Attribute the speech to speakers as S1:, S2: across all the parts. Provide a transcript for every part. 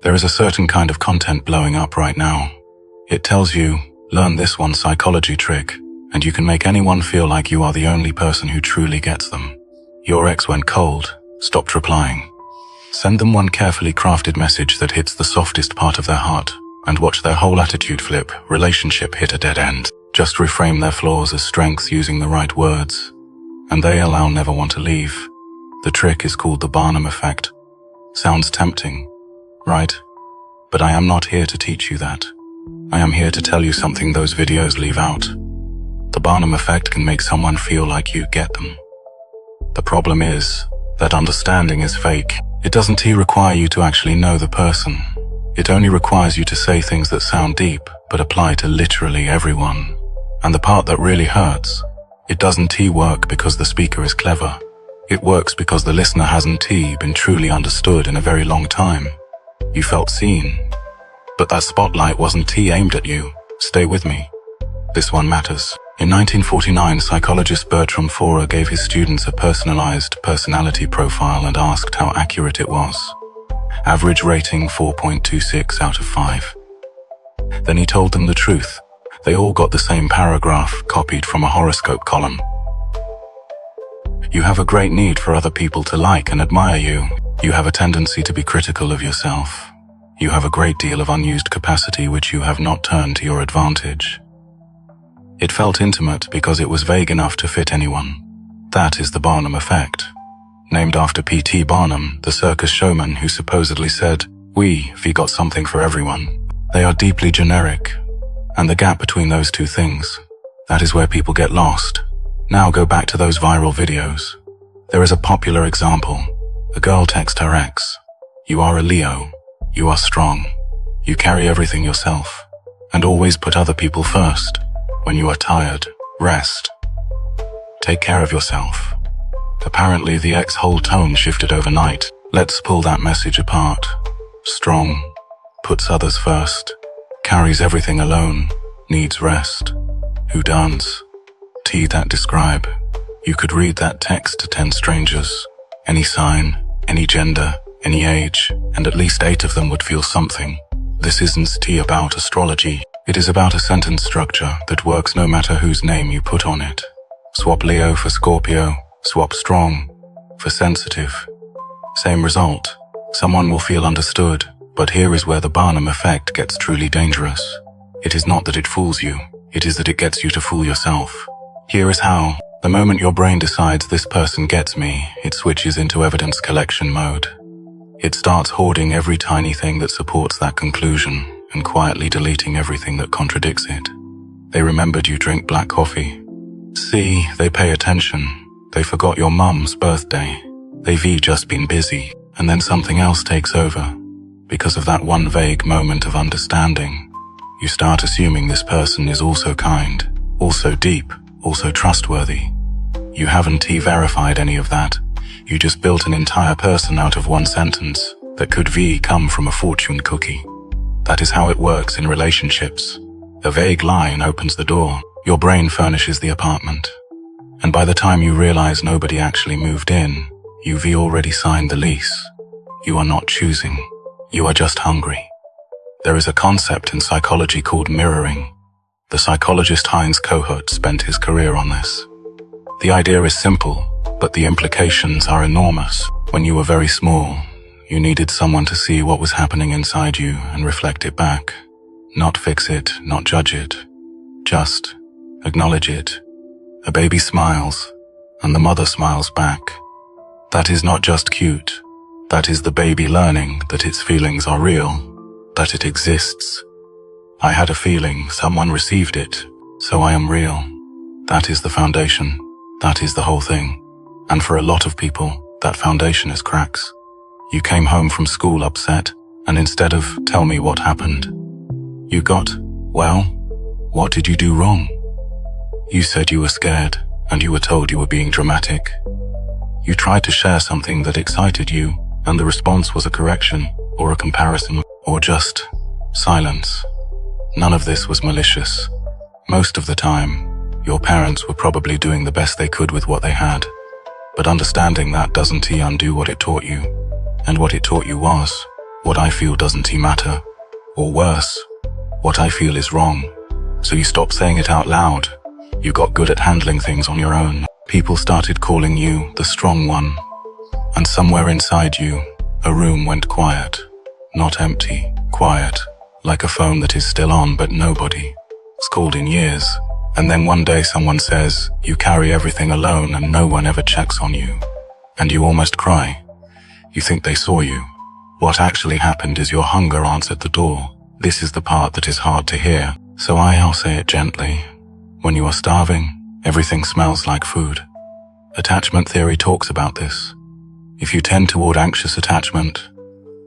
S1: There is a certain kind of content blowing up right now. It tells you, learn this one psychology trick, and you can make anyone feel like you are the only person who truly gets them. Your ex went cold, stopped replying. Send them one carefully crafted message that hits the softest part of their heart, and watch their whole attitude flip, relationship hit a dead end. Just reframe their flaws as strengths using the right words, and they'll never want to leave. The trick is called the Barnum Effect. Sounds tempting, right? But I am not here to teach you that. I am here to tell you something those videos leave out. The Barnum Effect can make someone feel like you get them. The problem is that understanding is fake. It doesn't require you to actually know the person. It only requires you to say things that sound deep, but apply to literally everyone. And the part that really hurts, it doesn't work because the speaker is clever. It works because the listener hasn't been truly understood in a very long time. You felt seen, but that spotlight wasn't aimed at you. Stay with me. This one matters. In 1949, psychologist Bertram Forer gave his students a personalized personality profile and asked how accurate it was. Average rating 4.26 out of 5. Then he told them the truth. They all got the same paragraph, copied from a horoscope column. You have a great need for other people to like and admire you. You have a tendency to be critical of yourself. You have a great deal of unused capacity which you have not turned to your advantage. It felt intimate because it was vague enough to fit anyone. That is the Barnum Effect. Named after P.T. Barnum, the circus showman who supposedly said, "We got something for everyone." They are deeply generic. And the gap between those two things, that is where people get lost. Now go back to those viral videos. There is a popular example. A girl texts her ex, "You are a Leo. You are strong. You carry everything yourself. And always put other people first. When you are tired, rest. Take care of yourself." Apparently the ex's whole tone shifted overnight. Let's pull that message apart. Strong, puts others first, carries everything alone, needs rest. Who does? That describe. You could read that text to 10 strangers. Any sign, any gender, any age, and at least 8 of them would feel something. This isn't about astrology. It is about a sentence structure that works no matter whose name you put on it. Swap Leo for Scorpio, swap strong for sensitive. Same result. Someone will feel understood, but here is where the Barnum Effect gets truly dangerous. It is not that it fools you, it is that it gets you to fool yourself. Here is how. The moment your brain decides this person gets me, it switches into evidence collection mode. It starts hoarding every tiny thing that supports that conclusion and quietly deleting everything that contradicts it. They remembered you drink black coffee. See, they pay attention. They forgot your mum's birthday. They've just been busy, and then something else takes over. Because of that one vague moment of understanding, you start assuming this person is also kind, also deep, also trustworthy. You haven't verified any of that. You just built an entire person out of one sentence that could come from a fortune cookie. That is how it works in relationships. A vague line opens the door. Your brain furnishes the apartment. And by the time you realize nobody actually moved in, you've already signed the lease. You are not choosing. You are just hungry. There is a concept in psychology called mirroring. The psychologist Heinz Kohut spent his career on this. The idea is simple, but the implications are enormous. When you were very small, you needed someone to see what was happening inside you and reflect it back. Not fix it, not judge it. Just acknowledge it. A baby smiles, and the mother smiles back. That is not just cute. That is the baby learning that its feelings are real, that it exists. I had a feeling, someone received it, so I am real. That is the foundation. That is the whole thing. And for a lot of people, that foundation is cracks. You came home from school upset, and instead of, tell me what happened, you got, well, what did you do wrong? You said you were scared, and you were told you were being dramatic. You tried to share something that excited you, and the response was a correction, or a comparison, or just silence. None of this was malicious. Most of the time, your parents were probably doing the best they could with what they had. But understanding that doesn't undo what it taught you. And what it taught you was, What I feel doesn't matter. Or worse, what I feel is wrong. So you stop saying it out loud. You got good at handling things on your own. People started calling you the strong one. And somewhere inside you, a room went quiet. Not empty, quiet. Like a phone that is still on but nobody has called in years. And then one day someone says, you carry everything alone and no one ever checks on you. And you almost cry. You think they saw you. What actually happened is your hunger answered the door. This is the part that is hard to hear, so I'll say it gently. When you are starving, everything smells like food. Attachment theory talks about this. If you tend toward anxious attachment,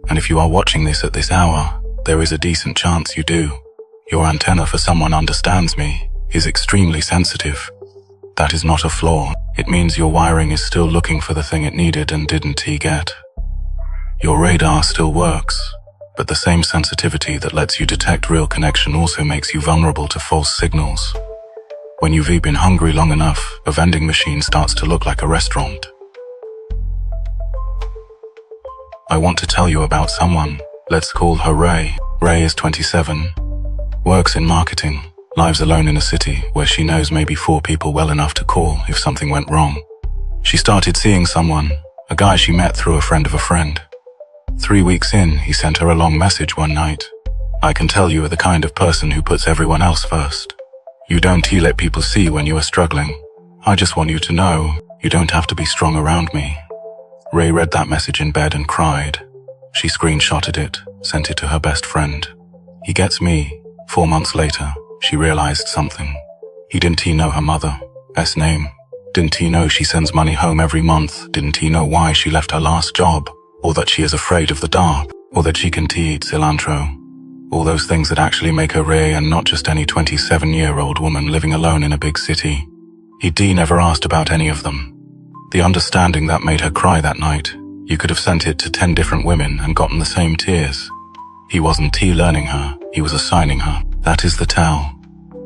S1: and if you are watching this at this hour, there is a decent chance you do. Your antenna for someone understands me is extremely sensitive. That is not a flaw. It means your wiring is still looking for the thing it needed and didn't get. Your radar still works, but the same sensitivity that lets you detect real connection also makes you vulnerable to false signals. When you've been hungry long enough, a vending machine starts to look like a restaurant. I want to tell you about someone. Let's call her Ray. Ray is 27, works in marketing, lives alone in a city where she knows maybe 4 people well enough to call if something went wrong. She started seeing someone, a guy she met through a friend of a friend. 3 weeks in, he sent her a long message one night. I can tell you are the kind of person who puts everyone else first. You don't let people see when you are struggling. I just want you to know, you don't have to be strong around me. Ray read that message in bed and cried. She screenshotted it, sent it to her best friend. He gets me. 4 months later, she realized something. He didn't know her mother's name. Didn't he know she sends money home every month? Didn't he know why she left her last job? Or that she is afraid of the dark? Or that she can eat cilantro? All those things that actually make her Ray and not just any 27-year-old woman living alone in a big city. He never asked about any of them. The understanding that made her cry that night, you could have sent it to 10 different women and gotten the same tears. He wasn't learning her, he was assigning her. That is the tell.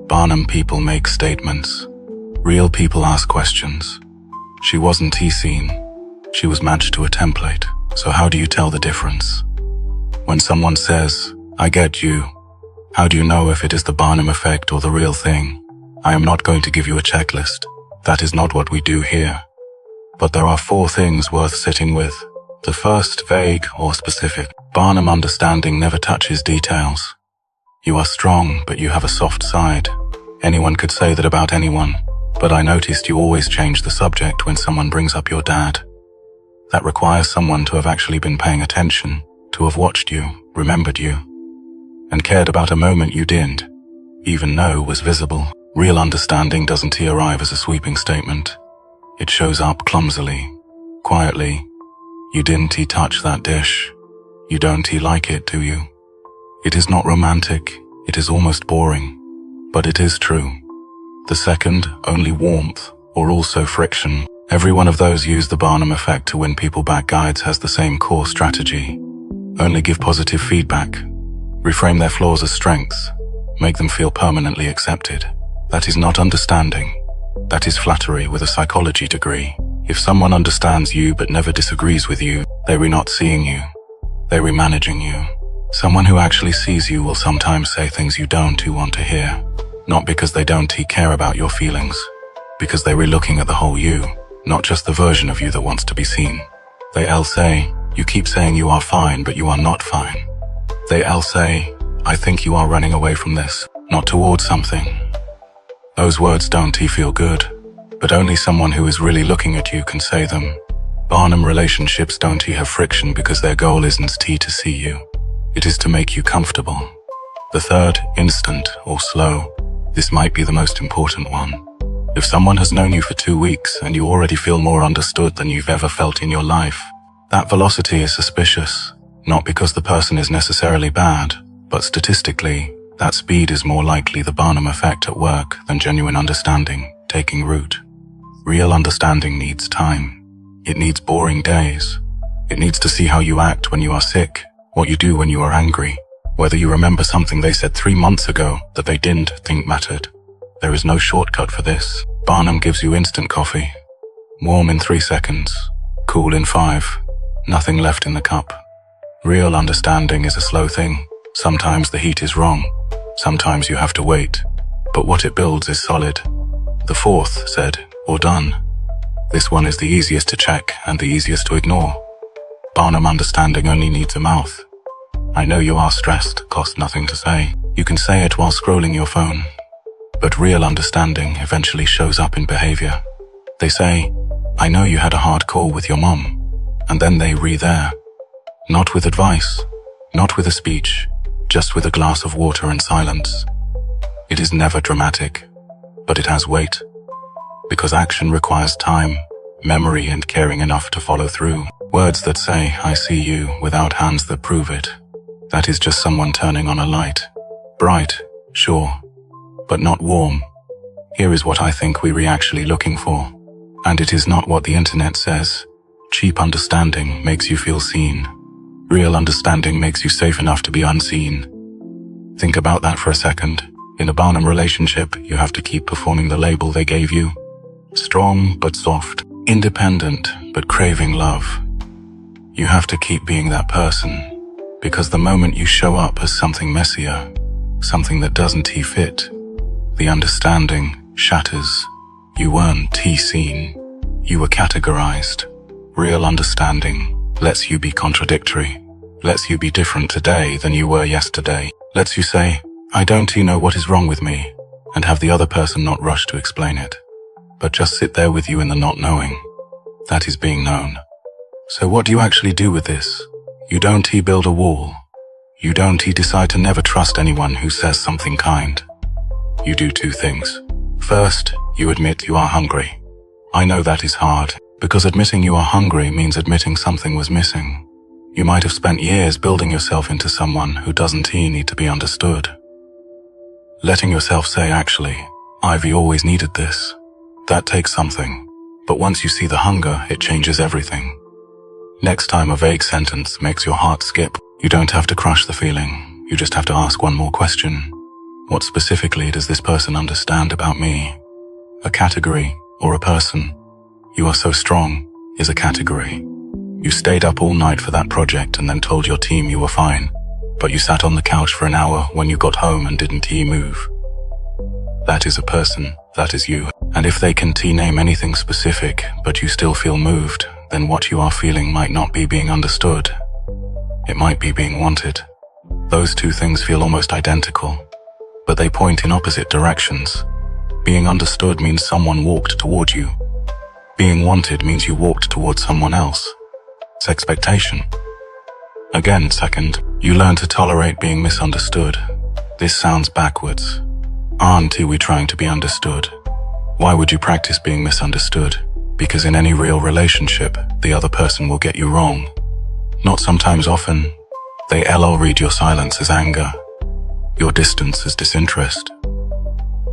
S1: Barnum people make statements. Real people ask questions. She wasn't seen. She was matched to a template. So how do you tell the difference? When someone says, I get you, how do you know if it is the Barnum Effect or the real thing? I am not going to give you a checklist. That is not what we do here. But there are 4 things worth sitting with. The first, vague or specific. Barnum understanding never touches details. You are strong, but you have a soft side. Anyone could say that about anyone, but I noticed you always change the subject when someone brings up your dad. That requires someone to have actually been paying attention, to have watched you, remembered you, and cared about a moment you didn't even know was visible. Real understanding doesn't arrive as a sweeping statement. It shows up clumsily, quietly. You didn't touch that dish. You don't like it, do you? It is not romantic. It is almost boring. But it is true. The second, only warmth, or also friction. Every one of those use the Barnum Effect to win people back. Guides has the same core strategy. Only give positive feedback. Reframe their flaws as strengths. Make them feel permanently accepted. That is not understanding. That is flattery with a psychology degree. If someone understands you but never disagrees with you, they are not seeing you. They are managing you. Someone who actually sees you will sometimes say things you don't want to hear. Not because they don't care about your feelings. Because they are looking at the whole you, not just the version of you that wants to be seen. They'll say, you keep saying you are fine but you are not fine. They'll say, I think you are running away from this, not towards something. Those words don't feel good, but only someone who is really looking at you can say them. Barnum relationships don't have friction because their goal isn't to see you. It is to make you comfortable. The third, instant or slow. This might be the most important one. If someone has known you for 2 weeks and you already feel more understood than you've ever felt in your life, that velocity is suspicious. Not because the person is necessarily bad, but statistically, that speed is more likely the Barnum Effect at work than genuine understanding taking root. Real understanding needs time. It needs boring days. It needs to see how you act when you are sick, what you do when you are angry, whether you remember something they said 3 months ago that they didn't think mattered. There is no shortcut for this. Barnum gives you instant coffee. Warm in 3 seconds. Cool in 5. Nothing left in the cup. Real understanding is a slow thing. Sometimes the heat is wrong. Sometimes you have to wait. But what it builds is solid. The fourth said, or done. This one is the easiest to check and the easiest to ignore. Barnum understanding only needs a mouth. I know you are stressed, cost nothing to say. You can say it while scrolling your phone. But real understanding eventually shows up in behavior. They say, I know you had a hard call with your mom. And then they re-there. Not with advice, not with a speech, just with a glass of water and silence. It is never dramatic, but it has weight. Because action requires time, memory, and caring enough to follow through. Words that say, I see you, without hands that prove it. That is just someone turning on a light. Bright, sure, but not warm. Here is what I think we're actually looking for. And it is not what the internet says. Cheap understanding makes you feel seen. Real understanding makes you safe enough to be unseen. Think about that for a second. In a Barnum relationship, you have to keep performing the label they gave you. Strong but soft, independent but craving love. You have to keep being that person, because the moment you show up as something messier, something that doesn't fit, the understanding shatters. You weren't seen. You were categorized. Real understanding lets you be contradictory, lets you be different today than you were yesterday, lets you say, I don't know what is wrong with me, and have the other person not rush to explain it, but just sit there with you in the not knowing. That is being known. So what do you actually do with this? You don't build a wall. You don't decide to never trust anyone who says something kind. You do two things. First, you admit you are hungry. I know that is hard, because admitting you are hungry means admitting something was missing. You might have spent years building yourself into someone who doesn't need to be understood. Letting yourself say, actually, I've always needed this. That takes something. But once you see the hunger, it changes everything. Next time a vague sentence makes your heart skip, you don't have to crush the feeling. You just have to ask one more question. What specifically does this person understand about me? A category or a person? You are so strong is a category. You stayed up all night for that project and then told your team you were fine, but you sat on the couch for an hour when you got home and didn't move. That is a person, that is you. And if they can name anything specific, but you still feel moved, then what you are feeling might not be being understood. It might be being wanted. Those two things feel almost identical, but they point in opposite directions. Being understood means someone walked toward you. Being wanted means you walked towards someone else. It's expectation. Again, second, you learn to tolerate being misunderstood. This sounds backwards. Aren't we trying to be understood? Why would you practice being misunderstood? Because in any real relationship, the other person will get you wrong. Not sometimes, often. They read your silence as anger, your distance as disinterest,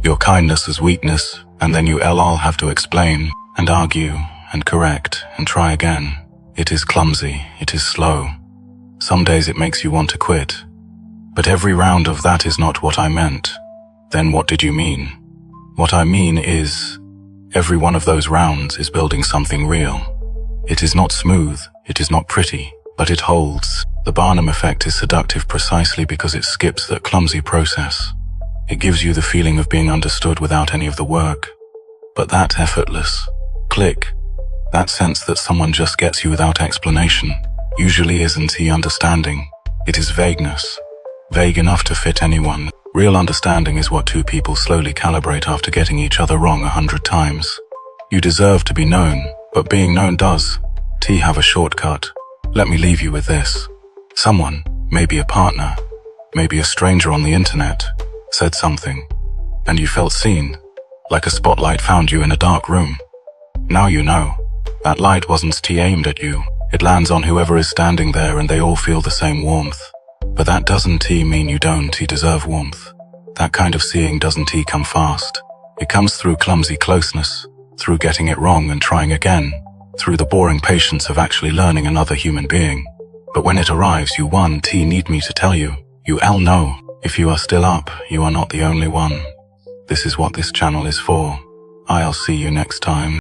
S1: your kindness as weakness, and then you have to explain and argue and correct and try again. It is clumsy, it is slow. Some days it makes you want to quit. But every round of that is not what I meant. Then what did you mean? What I mean is, every one of those rounds is building something real. It is not smooth, it is not pretty, but it holds. The Barnum Effect is seductive precisely because it skips that clumsy process. It gives you the feeling of being understood without any of the work. But that effortless click, that sense that someone just gets you without explanation, usually isn't understanding. It is vagueness. Vague enough to fit anyone. Real understanding is what two people slowly calibrate after getting each other wrong 100 times. You deserve to be known, but being known does. Have a shortcut. Let me leave you with this. Someone, maybe a partner, maybe a stranger on the internet, said something, and you felt seen, like a spotlight found you in a dark room. Now you know. That light wasn't aimed at you. It lands on whoever is standing there and they all feel the same warmth. But that doesn't mean you don't deserve warmth. That kind of seeing doesn't come fast. It comes through clumsy closeness, through getting it wrong and trying again, through the boring patience of actually learning another human being. But when it arrives, you need me to tell you. You know. If you are still up, you are not the only one. This is what this channel is for. I'll see you next time.